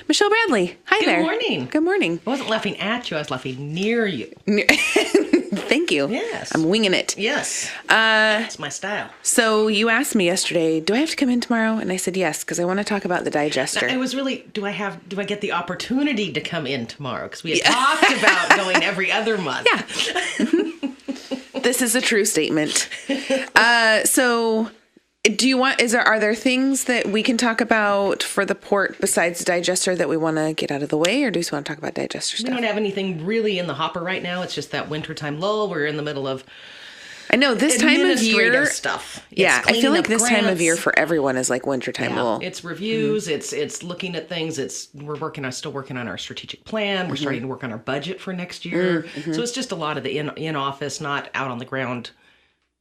Michele Bradley. Hi there. Good morning. Good morning. I wasn't laughing at you. I was laughing near you. Thank you. Yes. I'm winging it. Yes. That's my style. So you asked me yesterday, do I have to come in tomorrow? And I said yes, because I want to talk about the digester. I was really, do I get the opportunity to come in tomorrow? Because we had talked about going every other month. Yeah. This is a true statement. So do you want, are there things that we can talk about for the port besides the digester that we want to get out of the way, or do we just want to talk about digester stuff? We don't have anything really in the hopper right now. It's just that wintertime lull. We're in the middle of I know this time of year stuff. Yeah, I feel like this time of year for everyone is like wintertime lull. It's reviews. Mm-hmm. It's looking at things. We're still working on our strategic plan. We're starting to work on our budget for next year. Mm-hmm. So it's just a lot of the in office, not out on the ground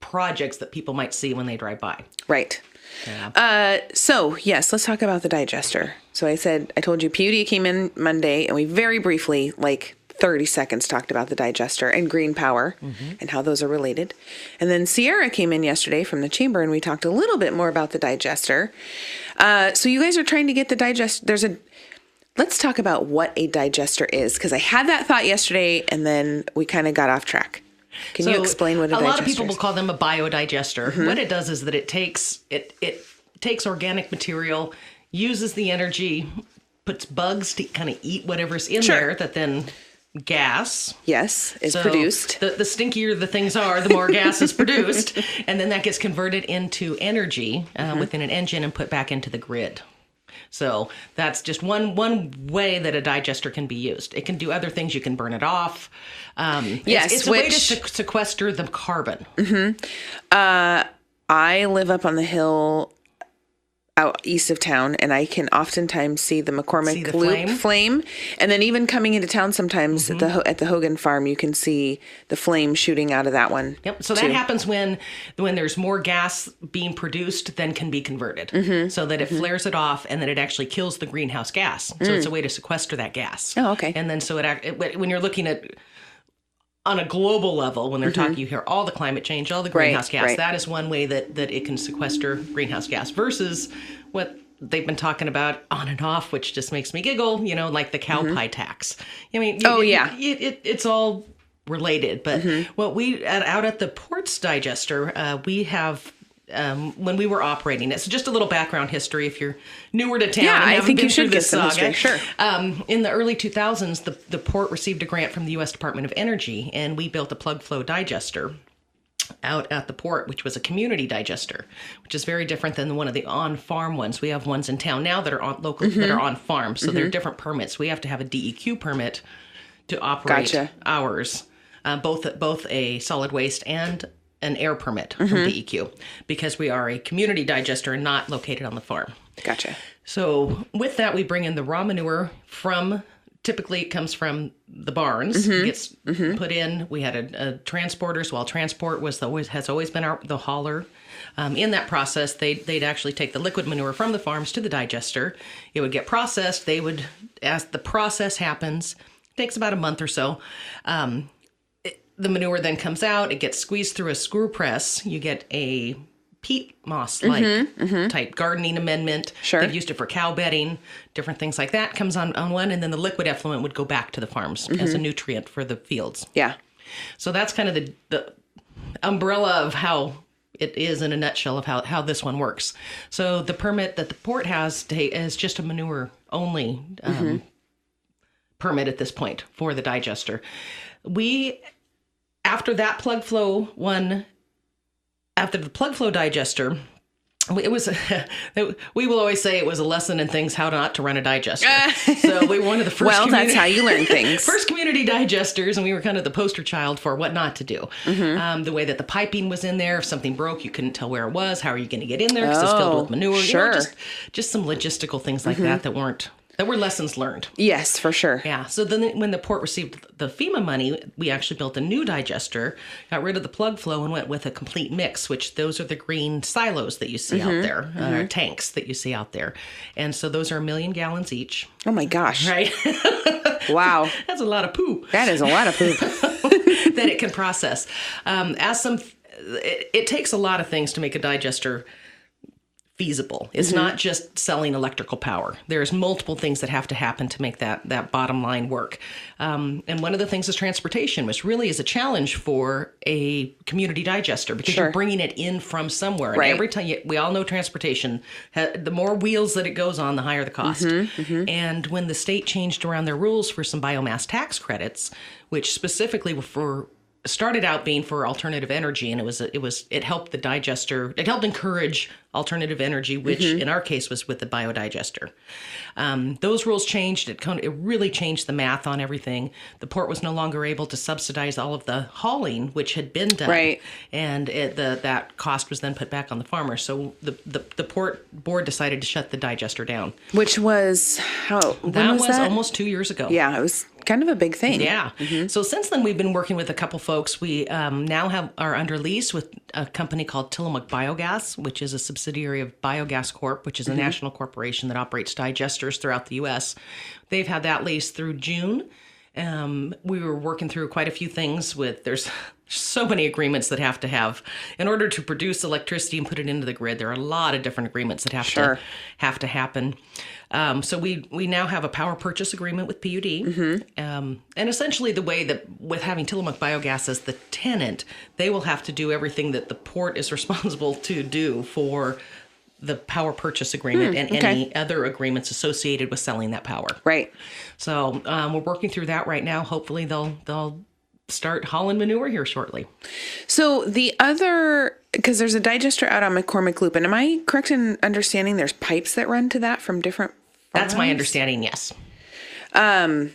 projects that people might see when they drive by. Right. Yeah. So yes, let's talk about the digester. So I told you PUD came in Monday and we very briefly, like 30 seconds, talked about the digester and green power and how those are related. And then Sierra came in yesterday from the chamber and we talked a little bit more about the digester. So you guys are trying to get the digester. Let's talk about what a digester is, because I had that thought yesterday and then we kind of got off track. Can you explain what a digester is? A lot of people will call them a biodigester. Mm-hmm. What it does is that it takes organic material, uses the energy, puts bugs to kind of eat whatever's in there, that then gas. Yes, is produced. The stinkier the things are, the more gas is produced. And then that gets converted into energy within an engine and put back into the grid. So that's just one way that a digester can be used. It can do other things. You can burn it off. It's a way to sequester the carbon. Mm-hmm. I live up on the hill out east of town, and I can oftentimes see the McCormick Loop flame. And then even coming into town sometimes at the Hogan farm, you can see the flame shooting out of that one. Yep. So that happens when there's more gas being produced than can be converted. So that it flares it off and then it actually kills the greenhouse gas. So it's a way to sequester that gas. Oh, okay. And then when you're looking at on a global level, when they're talking, you hear all the climate change, all the greenhouse gas. Right. That is one way that it can sequester greenhouse gas versus what they've been talking about on and off, which just makes me giggle, like the cow pie tax. I mean, it's all related. But what we, out at the ports digester, we have, when we were operating it. So just a little background history if you're newer to town. Yeah, I think you should get some history. Sure. In the early 2000s, the port received a grant from the U.S. Department of Energy, and we built a plug flow digester out at the port, which was a community digester, which is very different than one of the on-farm ones. We have ones in town now that are on local, that are on farm. So they're different permits. We have to have a DEQ permit to operate ours, both a solid waste and an air permit from DEQ, because we are a community digester and not located on the farm. Gotcha. So with that, we bring in the raw manure typically it comes from the barns, gets put in. We had a transporter, so while transport has always been the hauler. In that process, they'd actually take the liquid manure from the farms to the digester. It would get processed. As the process happens, it takes about a month or so. The manure then comes out. It gets squeezed through a screw press. You get a peat moss-like type gardening amendment. Sure. They've used it for cow bedding, different things like that comes on one. And then the liquid effluent would go back to the farms as a nutrient for the fields. Yeah. So that's kind of the umbrella of how it is in a nutshell of how this one works. So the permit that the port has is just a manure-only permit at this point for the digester. After that plug flow one, after the plug flow digester, it was, we will always say it was a lesson in things how not to run a digester. So we were one of the first that's how you learn things. First community digesters, and we were kind of the poster child for what not to do. The way that the piping was in there, if something broke, you couldn't tell where it was. How are you going to get in there? Because it's filled with manure. Sure. Just some logistical things like that were lessons learned. Yes, for sure. Yeah. So then when the port received the FEMA money, we actually built a new digester, got rid of the plug flow, and went with a complete mix, which those are the green silos that you see out there, or tanks that you see out there. And so those are 1 million gallons each. Oh, my gosh. Right? Wow. That's a lot of poop. That is a lot of poop. That it can process. It takes a lot of things to make a digester feasible. It's not just selling electrical power. There's multiple things that have to happen to make that bottom line work. And one of the things is transportation, which really is a challenge for a community digester because you're bringing it in from somewhere. And every time, we all know transportation, the more wheels that it goes on, the higher the cost. And when the state changed around their rules for some biomass tax credits, which specifically were started out being for alternative energy, and it helped the digester. It helped encourage alternative energy, which in our case was with the biodigester. Those rules changed. It really changed the math on everything. The port was no longer able to subsidize all of the hauling, which had been done, and that cost was then put back on the farmer. So the port board decided to shut the digester down, which was that was almost 2 years ago. Yeah, it was kind of a big thing. Yeah. So since then, we've been working with a couple folks. We now are under lease with a company called Tillamook Biogas, which is a subsidiary of Biogas Corp, which is a national corporation that operates digesters throughout the U.S. They've had that lease through June. We were working through quite a few things there's so many agreements that have to have in order to produce electricity and put it into the grid. There are a lot of different agreements that have to happen. So we now have a power purchase agreement with PUD. And essentially the way that with having Tillamook Biogas as the tenant, they will have to do everything that the port is responsible to do for the power purchase agreement and any other agreements associated with selling that power. Right. So we're working through that right now. Hopefully they'll start hauling manure here shortly. So because there's a digester out on McCormick Loop, and am I correct in understanding there's pipes that run to that from different farms? That's my understanding, yes. Yeah,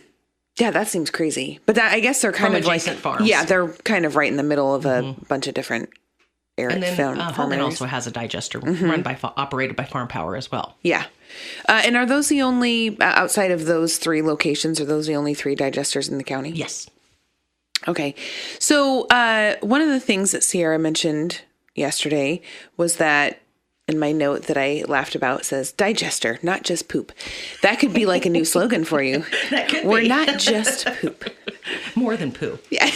that seems crazy. But I guess they're kind from of adjacent like farms. Yeah, they're kind of right in the middle of a bunch of different areas. And then farm Holman also has a digester operated by Farm Power as well. Yeah. And are those the only, outside of those 3 locations, are those the only 3 digesters in the county? Yes. Okay. So one of the things that Sierra mentioned yesterday was that in my note that I laughed about says digester, not just poop. That could be like a new slogan for you. We're not just poop. More than poo. Yeah.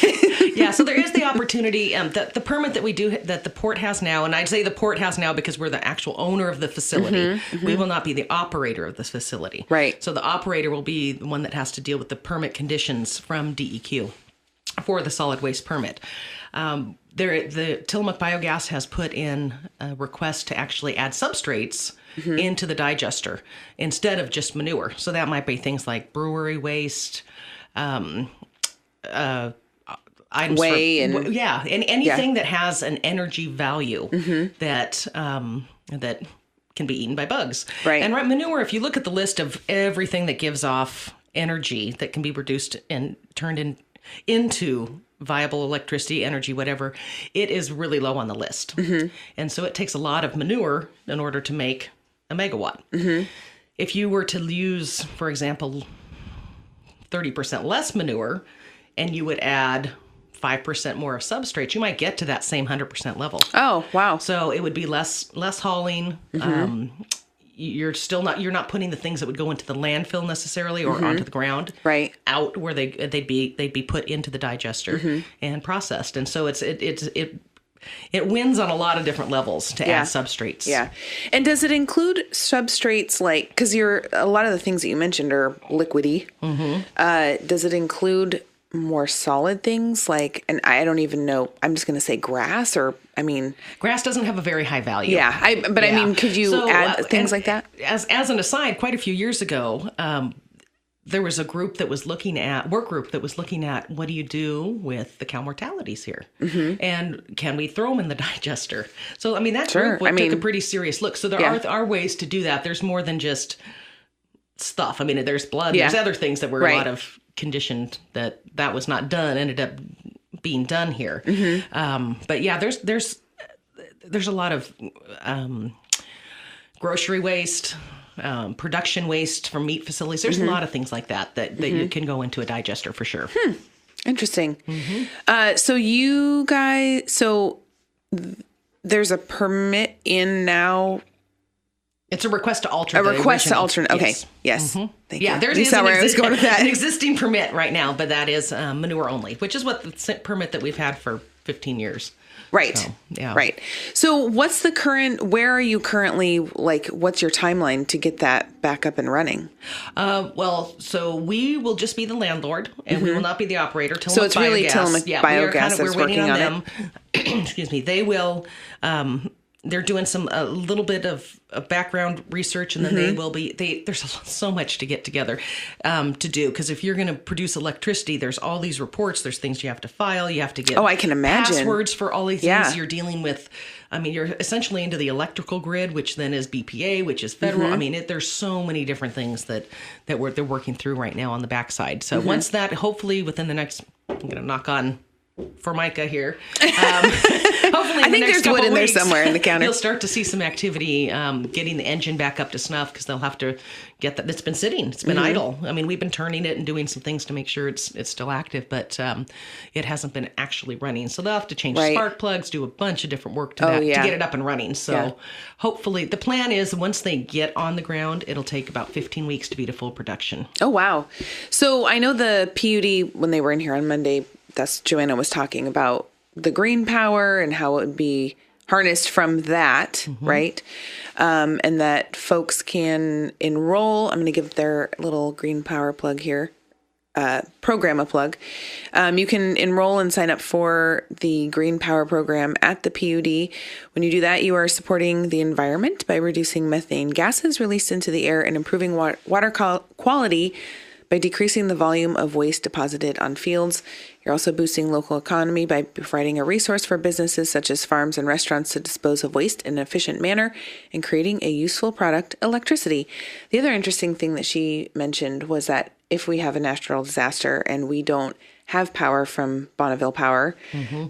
Yeah. So there is the opportunity the permit that we do that the port has now, and I'd say the port has now because we're the actual owner of the facility. We will not be the operator of this facility. Right. So the operator will be the one that has to deal with the permit conditions from DEQ for the solid waste permit. The Tillamook Biogas has put in a request to actually add substrates into the digester instead of just manure. So that might be things like brewery waste, items and anything that has an energy value that can be eaten by bugs. Right. And manure, if you look at the list of everything that gives off energy that can be reduced and turned into viable electricity, energy, whatever, it is really low on the list. And so it takes a lot of manure in order to make a megawatt. If you were to use, for example, 30% less manure and you would add 5% more of substrate, you might get to that same 100% level. Oh, wow. So it would be less hauling. You're not putting the things that would go into the landfill necessarily or onto the ground out where they'd be put into the digester and processed. And so it wins on a lot of different levels to add substrates. Yeah. And does it include substrates like, because a lot of the things that you mentioned are liquidy. Does it include more solid things like, and I don't even know, I'm just going to say grass grass doesn't have a very high value. Yeah. I mean, could you add things like that? As an aside, quite a few years ago, there was a work group that was looking at what do you do with the cow mortalities here? And can we throw them in the digester? So, I mean, that group took a pretty serious look. So there are ways to do that. There's more than just stuff. I methere's blood. There's other things that were a lot of conditioned that was not done, ended up being done here. But yeah, there's a lot of grocery waste, production waste from meat facilities. There's a lot of things like that you can go into a digester for sure. Interesting. So you guys, there's a permit in now. It's a request to alter. Okay. Yes. Thank you. There is where I was going with that. An existing permit right now, but that is manure only, which is what the permit that we've had for 15 years. Right. So, yeah. Right. So where are you currently, like, what's your timeline to get that back up and running? Well, so we will just be the landlord, and we will not be the operator. Tillamook So it's really Tillamook Biogas that's we're waiting working on them. Excuse me. They will. They're doing a little bit of background research, and then they will be. There's so much to get together to do, because if you're going to produce electricity, there's all these reports. There's things you have to file. You have to get. I can imagine passwords for all these things. You're dealing with. I mean, you're essentially into the electrical grid, which then is BPA, which is federal. I mean, there's so many different things that they're working through right now on the backside. So once that, hopefully within the next, I'm going to knock on Formica here. Hopefully, I think there's wood in there somewhere in the counter. You'll start to see some activity, getting the engine back up to snuff, because they'll have to get that. It's been sitting. It's been idle. I mean, we've been turning it and doing some things to make sure it's still active, but it hasn't been actually running. So they'll have to change spark plugs, do a bunch of different work to to get it up and running. So hopefully, the plan is once they get on the ground, it'll take about 15 weeks to be to full production. Oh, wow. So I know the PUD, when they were in here on Monday, that's Joanna was talking about the green power and how it would be harnessed from that, right? And that folks can enroll. I'm going to give their little green power plug here, program a plug. You can enroll and sign up for the green power program at the PUD. When you do that, you are supporting the environment by reducing methane gases released into the air and improving water quality by decreasing the volume of waste deposited on fields. You're also boosting local economy by providing a resource for businesses such as farms and restaurants to dispose of waste in an efficient manner and creating a useful product, electricity. The other interesting thing that she mentioned was that if we have a natural disaster and we don't have power from Bonneville Power,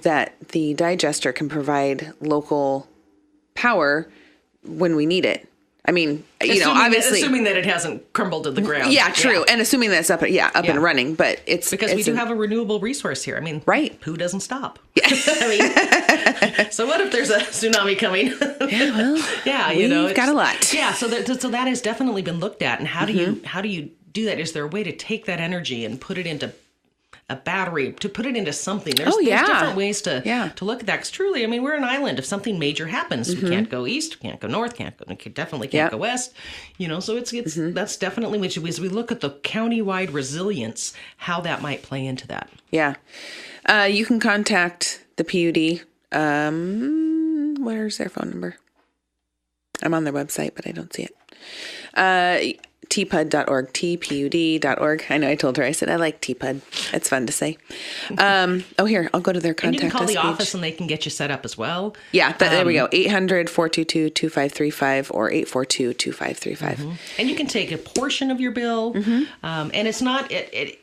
that the digester can provide local power when we need it. I mean, obviously, assuming that it hasn't crumbled to the ground. Yeah, true. Yeah. And assuming that's up and running, but it's because we do have a renewable resource here. I mean, poo doesn't stop. Yeah. I mean, so what if there's a tsunami coming? We've got a lot. Yeah. So that has definitely been looked at. And how do you do that? Is there a way to take that energy and put it into a battery, to put it into something? There's different ways to look at that. Because truly, I mean, we're an island. If something major happens, we can't go east, we can't go north, definitely can't go west. So it's that's definitely which as we look at the countywide resilience, how that might play into that. Yeah. You can contact the PUD. Where's their phone number? I'm on their website, but I don't see it. tpud.org, tpud.org. I know I told her, I said, I like tpud. It's fun to say. Here, I'll go to their contact us. And you can call the page. office and they can get you set up as well. Yeah, there we go. 800-422-2535 or 842-2535. And you can take a portion of your bill. And it's not, I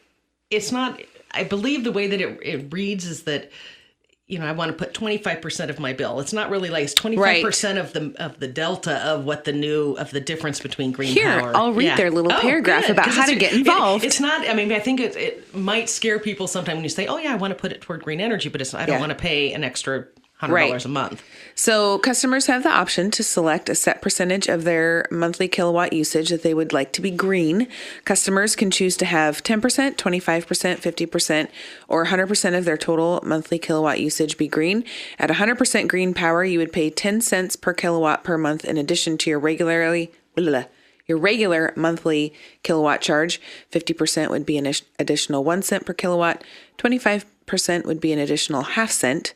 believe the way that it reads is that, I want to put 25% of my bill. It's not really like it's 25% of the delta of what the difference between green power. Here, I'll read their little paragraph about how to get involved. It's not. I mean, I think it might scare people sometimes when you say, "Oh yeah, I want to put it toward green energy," but I don't want to pay an extra $100 a month. So customers have the option to select a set percentage of their monthly kilowatt usage that they would like to be green. Customers can choose to have 10%, 25%, 50%, or 100% of their total monthly kilowatt usage be green. At 100% green power, you would pay 10 cents per kilowatt per month in addition to your regular monthly kilowatt charge. 50% would be an additional 1 cent per kilowatt. 25% would be an additional half cent.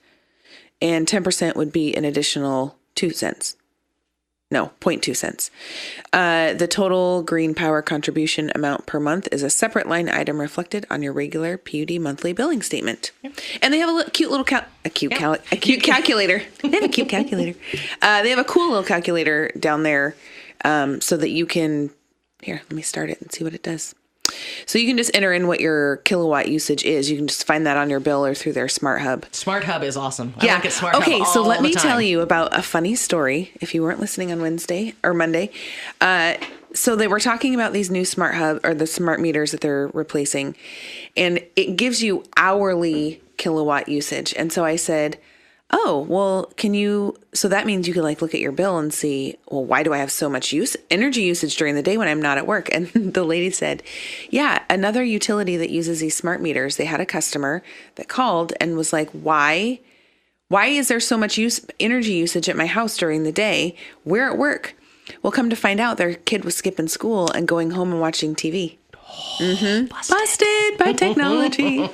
And 10% would be an additional 2 cents. No, 0.2 cents. The total green power contribution amount per month is a separate line item reflected on your regular PUD monthly billing statement. Yep. And they have a cute little calculator. They have a cute calculator. They have a cool little calculator down there so that you can... Here, let me start it and see what it does. So you can just enter in what your kilowatt usage is. You can just find that on your bill or through their Smart Hub. Smart Hub is awesome. I look at Smart Hub all the time. Okay, so let me tell you about a funny story if you weren't listening on Wednesday or Monday. So they were talking about these new Smart Hub or the smart meters that they're replacing, and it gives you hourly kilowatt usage. And so I said, oh, well, so that means you can look at your bill and see, well, why do I have so much energy usage during the day when I'm not at work? And the lady said, yeah, another utility that uses these smart meters, they had a customer that called and was like, why Why is there so much energy usage at my house during the day? We're at work. Well, come to find out, their kid was skipping school and going home and watching TV. Busted by technology.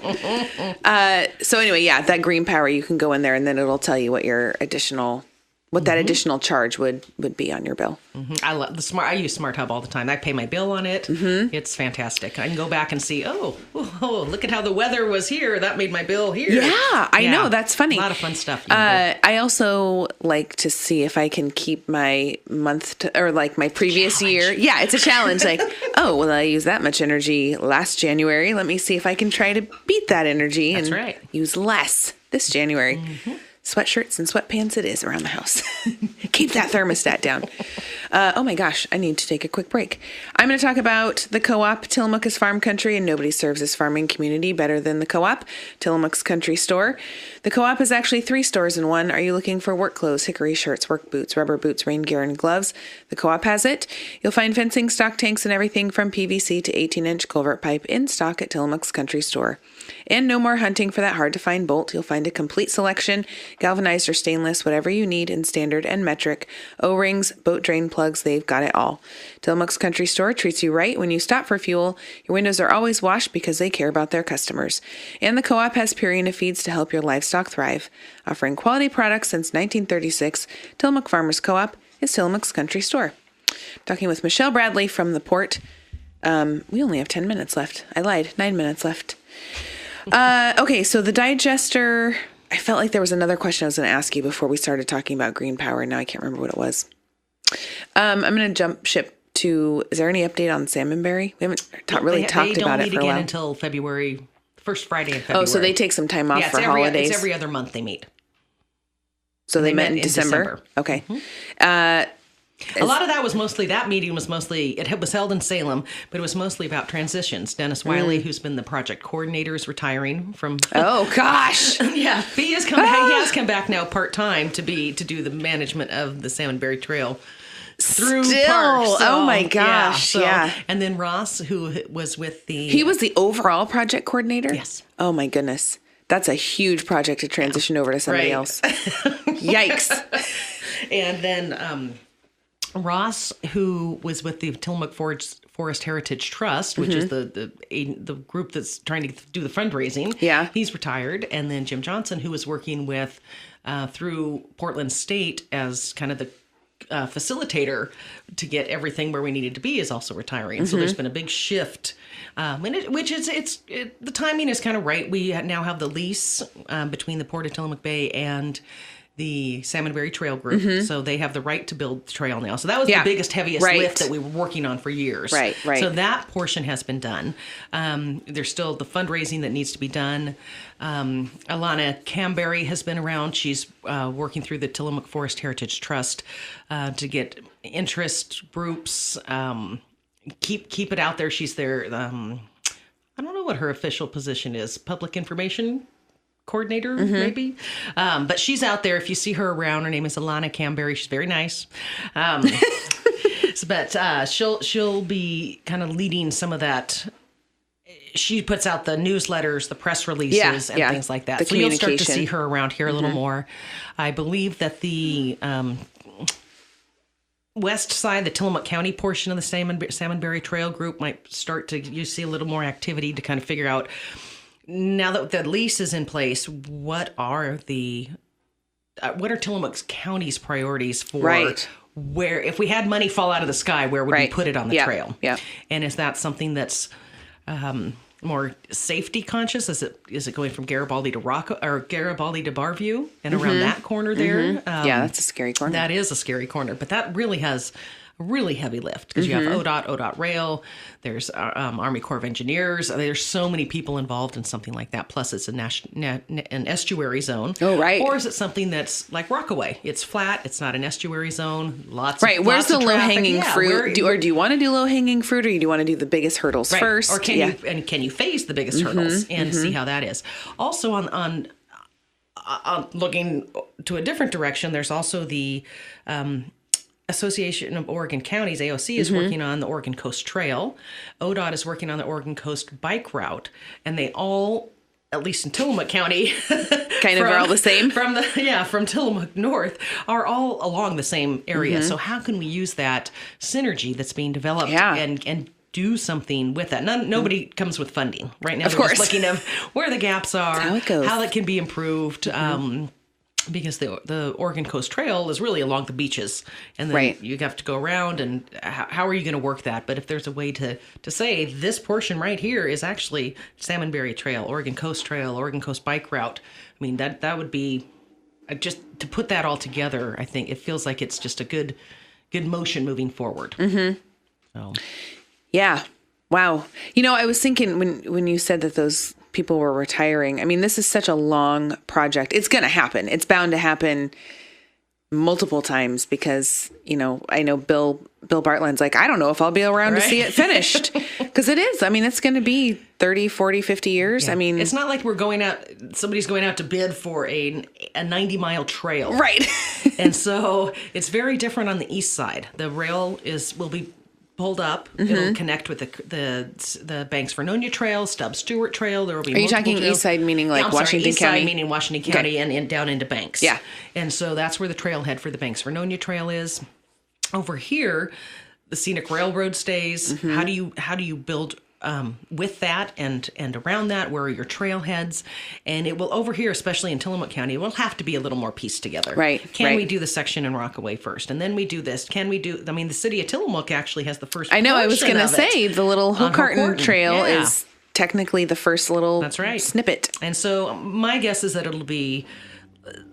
So anyway, yeah, that green power, you can go in there and then it'll tell you what your additional, that additional charge would be on your bill. I love the smart. I use Smart Hub all the time. I pay my bill on it. It's fantastic. I can go back and see. Oh, look at how the weather was here. That made my bill here. Yeah, I know. That's funny. A lot of fun stuff. I also like to see if I can keep my or like my previous year. Yeah, it's a challenge. Like, oh, well, I used that much energy last January. Let me see if I can try to beat that energy and use less this January. Sweatshirts and sweatpants it is around the house. Keep that thermostat down. Oh my gosh, I need to take a quick break. I'm going to talk about the co-op. Tillamook is farm country and nobody serves this farming community better than the co-op. Tillamook's country store. The co-op is actually 3 stores in one. Are you looking for work clothes, hickory shirts, work boots, rubber boots, rain gear, and gloves? The co-op has it. You'll find fencing, stock tanks, and everything from PVC to 18-inch culvert pipe in stock at Tillamook's country store. And no more hunting for that hard-to-find bolt. You'll find a complete selection, galvanized or stainless, whatever you need in standard and metric. O-rings, boat drain plugs, they've got it all. Tillamook's country store treats you right when you stop for fuel. Your windows are always washed because they care about their customers. And the co-op has Purina feeds to help your livestock thrive. Offering quality products since 1936, Tillamook Farmers Co-op is Tillamook's country store. Talking with Michele Bradley from the port. We only have 10 minutes left. I lied. 9 minutes left. Okay, so the digester, I felt like there was another question I was going to ask you before we started talking about green power, and now I can't remember what it was. I'm going to jump ship to, is there any update on salmonberry? We haven't really talked about it for a while. They don't meet again until February, first Friday in February. Oh, so they take some time off for holidays? It's every other month they meet. So they met in December? Okay. A lot of that was mostly, that meeting was mostly, it was held in Salem, but it was mostly about transitions. Dennis Wiley, who's been the project coordinator, is retiring from... Oh, gosh. Yeah, he has come back now part-time to do the management of the Salmonberry Trail through parks. So, oh my gosh, yeah. And then Ross, who was with the... He was the overall project coordinator? Yes. Oh my goodness. That's a huge project to transition over to somebody else. Yikes. And then... Ross, who was with the Tillamook Forest Heritage Trust, which is the group that's trying to do the fundraising, he's retired. And then Jim Johnson, who was working with through Portland State as kind of the facilitator to get everything where we needed to be, is also retiring. So there's been a big shift, the timing is kind of right. We now have the lease between the Port of Tillamook Bay and the Salmonberry Trail Group. So they have the right to build the trail now. So that was the biggest, heaviest lift that we were working on for years. Right. So that portion has been done. There's still the fundraising that needs to be done. Alana Camberry has been around. She's working through the Tillamook Forest Heritage Trust to get interest groups, keep it out there. She's there. I don't know what her official position is. Public information coordinator, maybe. But she's out there. If you see her around, her name is Alana Camberry. She's very nice. But she'll be kind of leading some of that. She puts out the newsletters, the press releases, and things like that. So you'll start to see her around here a little more. I believe that the west side, the Tillamook County portion of the Salmonberry Trail Group might start to, you see a little more activity to kind of figure out, now that the lease is in place, what are Tillamook County's priorities for where, if we had money fall out of the sky, where would we put it on the trail? Yeah. And is that something that's more safety conscious? Is it going from Garibaldi to Garibaldi to Barview and around that corner there? Yeah, that's a scary corner. That is a scary corner, but that really has a really heavy lift because you have ODOT Rail, there's Army Corps of Engineers. There's so many people involved in something like that. Plus, it's an estuary zone. Oh, right. Or is it something that's like Rockaway? It's flat. It's not an estuary zone. Where's the low hanging fruit? Do you want to do low hanging fruit, or do you want to do the biggest hurdles first? Or can you phase the biggest hurdles and see how that is? Also, on looking to a different direction, there's also the Association of Oregon Counties, AOC, is working on the Oregon Coast Trail. ODOT is working on the Oregon Coast Bike Route, and they all at least in Tillamook County, kind of are all the same. From Tillamook North, are all along the same area. So how can we use that synergy that's being developed and do something with that? Nobody comes with funding right now. Of course, just looking at where the gaps are, that's how it goes, how that can be improved. Because the Oregon Coast Trail is really along the beaches, and then you have to go around, and how are you going to work that? But if there's a way to say this portion right here is actually Salmonberry Trail, Oregon Coast Trail, Oregon Coast Bike Route, I mean, that would be just to put that all together. I think it feels like it's just a good motion moving forward. So. Yeah. Wow. I was thinking when you said that those people were retiring, I mean, this is such a long project. It's going to happen. It's bound to happen multiple times because, I know Bill Bartland's like, I don't know if I'll be around to see it finished, because it is. I mean, it's going to be 30, 40, 50 years. Yeah. I mean, it's not like somebody's going out to bid for a 90-mile trail. Right. And so it's very different on the east side. The rail will be pulled up. It'll connect with the Banks Vernonia Trail, Stubbs Stewart Trail. There will be. Are you talking trails. East side, meaning like Washington east County? Side meaning Washington County and down into Banks. Yeah. And so that's where the trailhead for the Banks Vernonia Trail is. Over here, the Scenic Railroad stays. How do you build with that and around that? Where are your trailheads? And it will, over here, especially in Tillamook County, it will have to be a little more pieced together. Right. Can we do the section in Rockaway first, and then we do this? Can we do? I mean, the city of Tillamook actually has the first. I know. I was going to say the little Hocarton Trail is technically the first little snippet. And so my guess is that it'll be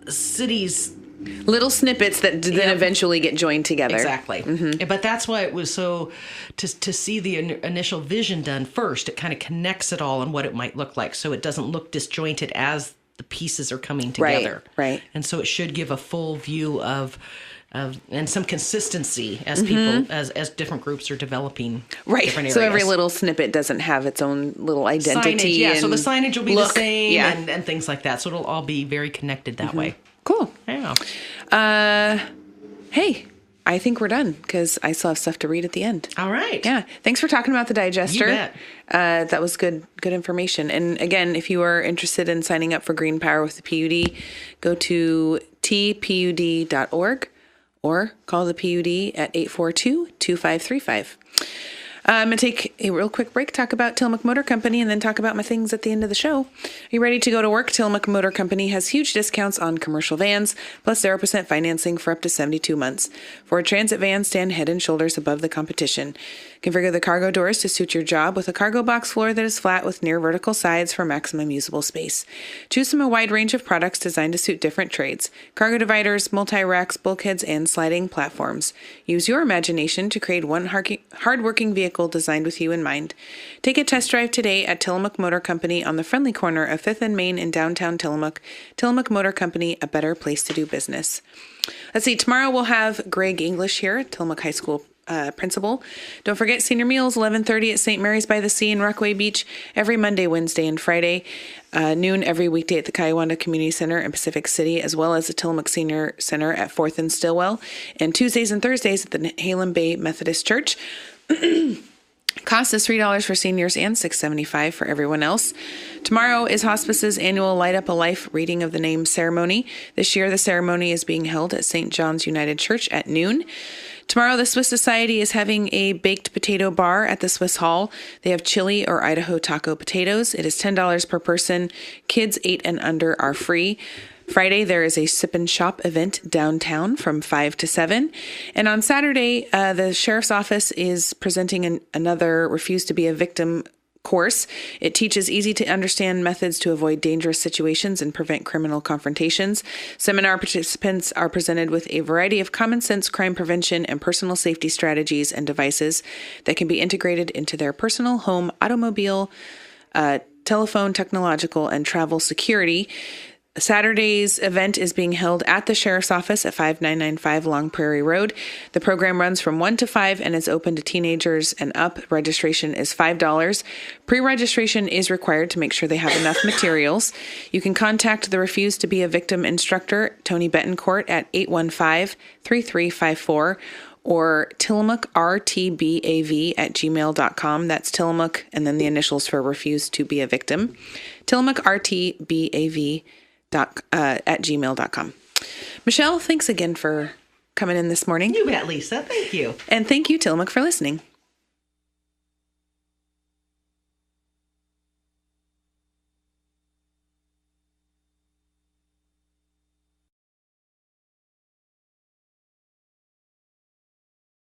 cities. Little snippets that then eventually get joined together. Exactly. But that's why it was so, to see the initial vision done first, it kind of connects it all and what it might look like, so it doesn't look disjointed as the pieces are coming together. Right. And so it should give a full view of and some consistency as people, as different groups are developing different areas. So every little snippet doesn't have its own little identity. Signage, so the signage will be the same and things like that. So it'll all be very connected that way. Cool. Yeah. Hey, I think we're done because I still have stuff to read at the end. All right. Yeah. Thanks for talking about the digester. You bet. That was good information. And again, if you are interested in signing up for Green Power with the PUD, go to tpud.org or call the PUD at 842-2535. I'm going to take a real quick break, talk about Tillamook Motor Company, and then talk about my things at the end of the show. Are you ready to go to work? Tillamook Motor Company has huge discounts on commercial vans, plus 0% financing for up to 72 months. Ford Transit vans stand head and shoulders above the competition. Configure the cargo doors to suit your job with a cargo box floor that is flat with near vertical sides for maximum usable space. Choose from a wide range of products designed to suit different trades: cargo dividers, multi-racks, bulkheads, and sliding platforms. Use your imagination to create one hard-working vehicle designed with you in mind. Take a test drive today at Tillamook Motor Company on the friendly corner of 5th and Main in downtown Tillamook. Tillamook Motor Company, a better place to do business. Let's see, tomorrow we'll have Greg English here, Tillamook High School principal. Don't forget senior meals, 11:30 at St. Mary's by the Sea in Rockaway Beach, every Monday, Wednesday, and Friday. Noon every weekday at the Kiowanda Community Center in Pacific City, as well as the Tillamook Senior Center at 4th and Stillwell, and Tuesdays and Thursdays at the Halem Bay Methodist Church. Cost is $3 for seniors and $6.75 for everyone else. Tomorrow is Hospice's annual Light Up a Life reading of the name ceremony. This year, the ceremony is being held at St. John's United Church at noon. Tomorrow, the Swiss Society is having a baked potato bar at the Swiss Hall. They have chili or Idaho taco potatoes. It is $10 per person. Kids 8 and under are free. Friday, there is a sip and shop event downtown from 5 to 7. And on Saturday, the sheriff's office is presenting another Refuse to be a Victim course. It teaches easy to understand methods to avoid dangerous situations and prevent criminal confrontations. Seminar participants are presented with a variety of common sense crime prevention and personal safety strategies and devices that can be integrated into their personal, home, automobile, telephone, technological, and travel security. Saturday's event is being held at the Sheriff's Office at 5995 Long Prairie Road. The program runs from 1 to 5 and is open to teenagers and up. Registration is $5. Pre-registration is required to make sure they have enough materials. You can contact the Refuse to be a Victim instructor, Tony Betancourt, at 815-3354, or Tillamook, rtbav@gmail.com. That's Tillamook, and then the initials for refuse to be a victim. Tillamook, rtbav at gmail.com. Michele, thanks again for coming in this morning. You bet, Lisa. Thank you. And thank you, Tillamook, for listening.